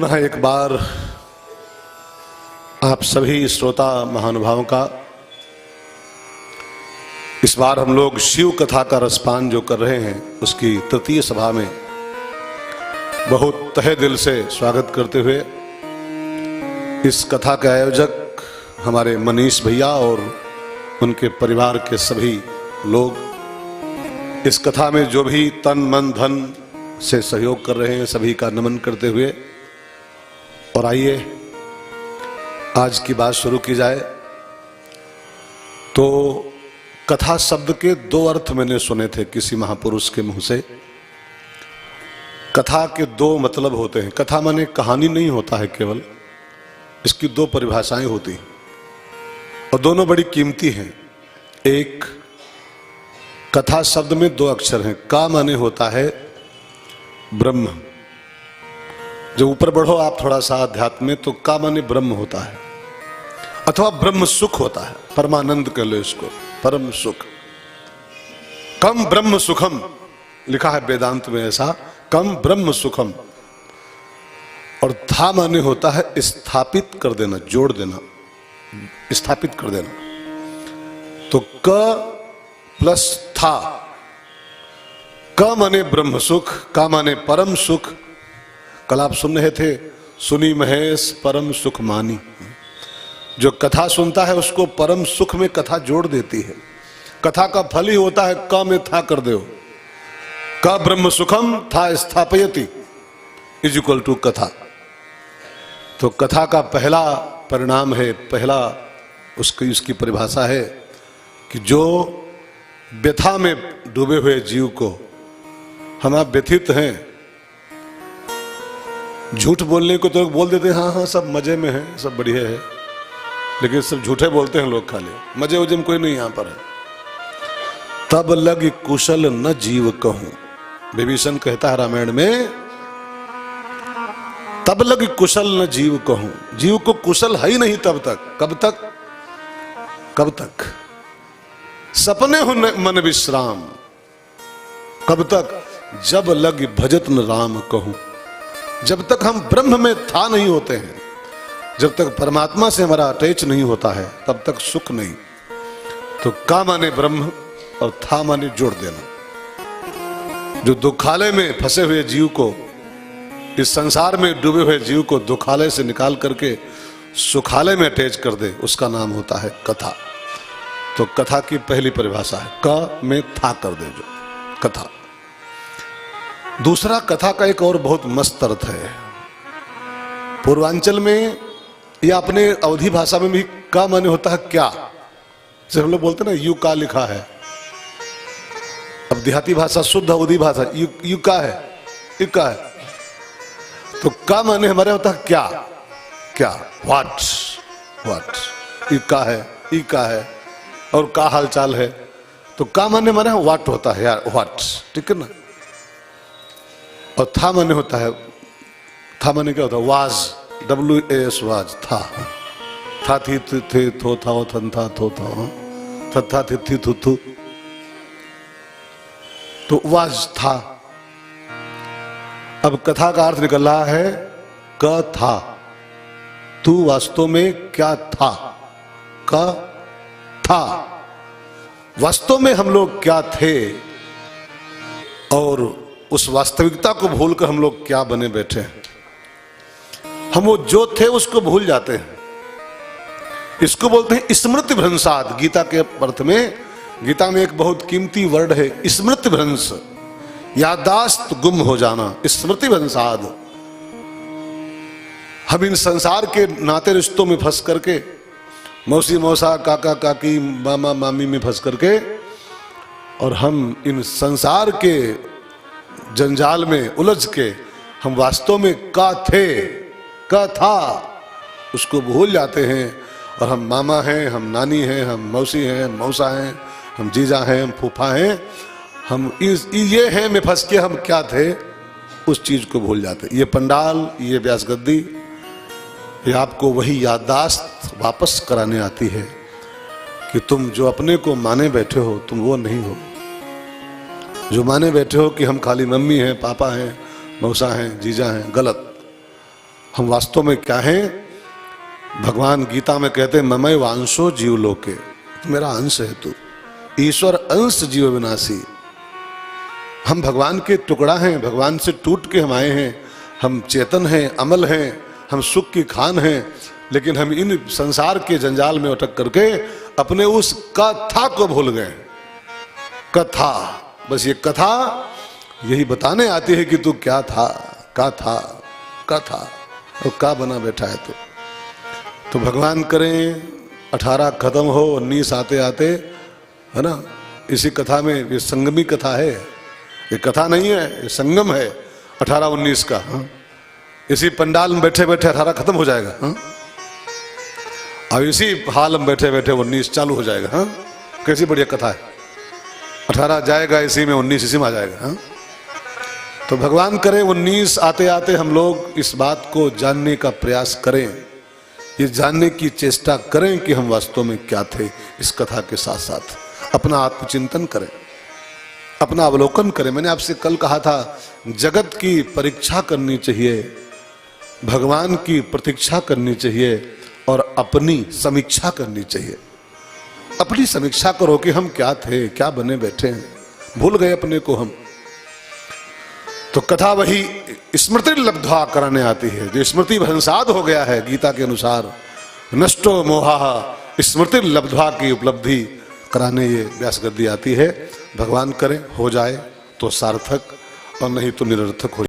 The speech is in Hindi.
पुनः एक बार आप सभी श्रोता महानुभावों का इस बार हम लोग शिव कथा का रसपान जो कर रहे हैं उसकी तृतीय सभा में बहुत तहे दिल से स्वागत करते हुए इस कथा के आयोजक हमारे मनीष भैया और उनके परिवार के सभी लोग इस कथा में जो भी तन मन धन से सहयोग कर रहे हैं सभी का नमन करते हुए और आइए आज की बात शुरू की जाए। तो कथा शब्द के दो अर्थ मैंने सुने थे किसी महापुरुष के मुंह से। कथा के दो मतलब होते हैं। कथा माने कहानी नहीं होता है केवल, इसकी दो परिभाषाएं होती हैं और दोनों बड़ी कीमती हैं। एक, कथा शब्द में दो अक्षर हैं। का माने होता है ब्रह्म। जो ऊपर बढ़ो आप थोड़ा सा अध्यात्म में, तो का माने ब्रह्म होता है अथवा ब्रह्म सुख होता है। परमानंद कह लो इसको, परम सुख। कम ब्रह्म सुखम लिखा है वेदांत में, ऐसा कम ब्रह्म सुखम। और था माने होता है स्थापित कर देना, जोड़ देना, स्थापित कर देना। तो क प्लस था। क माने ब्रह्म सुख, का माने परम सुख। कल आप सुन रहे थे, सुनी महेश परम सुख मानी। जो कथा सुनता है उसको परम सुख में कथा जोड़ देती है। कथा का फल ही होता है क में था कर दो। क ब्रह्म सुखम था स्थापयति इज इक्वल टू कथा। तो कथा का पहला परिणाम है, पहला उसकी परिभाषा है कि जो व्यथा में डूबे हुए जीव को, हम आप व्यथित हैं। झूठ बोलने को तो बोल देते हैं हाँ हाँ सब मजे में है, सब बढ़िया है, लेकिन सब झूठे बोलते हैं लोग खाली। मजे उजे में कोई नहीं यहां पर है। तब लग कुशल न जीव कहूं, विभीषण कहता है रामायण में, तब लग कुशल न जीव कहूं। जीव को कुशल है ही नहीं तब तक। कब तक? कब तक? सपने हो मन विश्राम। कब तक? जब लग भजत न राम कहूं। जब तक हम ब्रह्म में था नहीं होते हैं, जब तक परमात्मा से हमारा अटैच नहीं होता है, तब तक सुख नहीं। तो का माने ब्रह्म और था माने जोड़ देना। जो दुखालय में फंसे हुए जीव को, इस संसार में डूबे हुए जीव को दुखालय से निकाल करके सुखालय में अटैच कर दे, उसका नाम होता है कथा। तो कथा की पहली परिभाषा है क में था कर दे, जो कथा। दूसरा, कथा का एक और बहुत मस्त अर्थ है। पूर्वांचल में या अपने अवधी भाषा में भी का माने होता है क्या। जैसे हम लोग बोलते हैं ना यू का लिखा है। अब देहाती भाषा, शुद्ध अवधी भाषा, यू का है, यू का है। तो का माने हमारे होता है क्या, क्या, व्हाट, व्हाट। यू का है, ई का है और का हाल चाल है। तो का माने हमारे व्हाट होता है यार, व्हाट, ठीक है ना। और था माने होता है, था माने क्या होता है, वाज, WAS वाज, था थी थे थो था थन था थो था थी थू थू। तो वाज था। अब कथा का अर्थ निकल रहा है क था। तू वास्तव में क्या था? क था। वास्तव में हम लोग क्या थे और उस वास्तविकता को भूलकर हम लोग क्या बने बैठे हैं। हम वो जो थे उसको भूल जाते हैं। इसको बोलते हैं स्मृति भ्रंशात। गीता के अर्थ में, गीता में एक बहुत कीमती वर्ड है स्मृति भ्रंश, याददाश्त गुम हो जाना, स्मृति भ्रंशात। हम इन संसार के नाते रिश्तों में फंस करके, मौसी मौसा, काका काकी, मामा मामी में फंस करके, और हम इन संसार के जंजाल में उलझ के हम वास्तव में का थे, का था, उसको भूल जाते हैं। और हम मामा हैं, हम नानी हैं, हम मौसी हैं, हम मौसा हैं, हम जीजा हैं, हम फूफा हैं, हम ये हैं में फंस के हम क्या थे उस चीज को भूल जाते। ये पंडाल, ये व्यास गद्दी, ये आपको वही याददाश्त वापस कराने आती है कि तुम जो अपने को माने बैठे हो तुम वो नहीं हो। जो माने बैठे हो कि हम खाली मम्मी हैं, पापा हैं, मौसा हैं, जीजा हैं, गलत। हम वास्तव में क्या हैं? भगवान गीता में कहते हैं ममय वांशो जीव लोके, मेरा अंश है तू, ईश्वर अंश जीव विनाशी। हम भगवान के टुकड़ा हैं, भगवान से टूट के हम आए हैं, हम चेतन हैं, अमल हैं, हम सुख की खान हैं, लेकिन हम इन संसार के जंजाल में अटक करके अपने उस कथा को भूल गए। कथा, बस ये कथा यही बताने आती है कि तू क्या था, क्या था, क्या था और क्या बना बैठा है तू। तो भगवान करें 18 खत्म हो, 19 आते आते, है ना। इसी कथा में, ये संगमी कथा है, ये कथा नहीं है, ये संगम है 18-19 का। हाँ? इसी पंडाल में बैठे बैठे 18 खत्म हो जाएगा। हाँ? और इसी हाल में बैठे बैठे 19 चालू हो जाएगा। हाँ? कैसी बढ़िया कथा है। 18 जाएगा इसी में, 19 इसी में आ जाएगा। हाँ? तो भगवान करे 19 आते आते हम लोग इस बात को जानने का प्रयास करें, ये जानने की चेष्टा करें कि हम वास्तव में क्या थे। इस कथा के साथ साथ अपना आत्मचिंतन करें, अपना अवलोकन करें। मैंने आपसे कल कहा था, जगत की परीक्षा करनी चाहिए, भगवान की प्रतीक्षा करनी चाहिए और अपनी समीक्षा करनी चाहिए। अपनी समीक्षा करो कि हम क्या थे, क्या बने बैठे हैं, भूल गए अपने को हम। तो कथा वही स्मृति लब्ध्वा कराने आती है, जो स्मृति भंसाद हो गया है गीता के अनुसार, नष्टो मोहा, स्मृति लब्ध्वा की उपलब्धि कराने ये व्यास गद्दी आती है। भगवान करे हो जाए तो सार्थक और नहीं तो निरर्थक हो।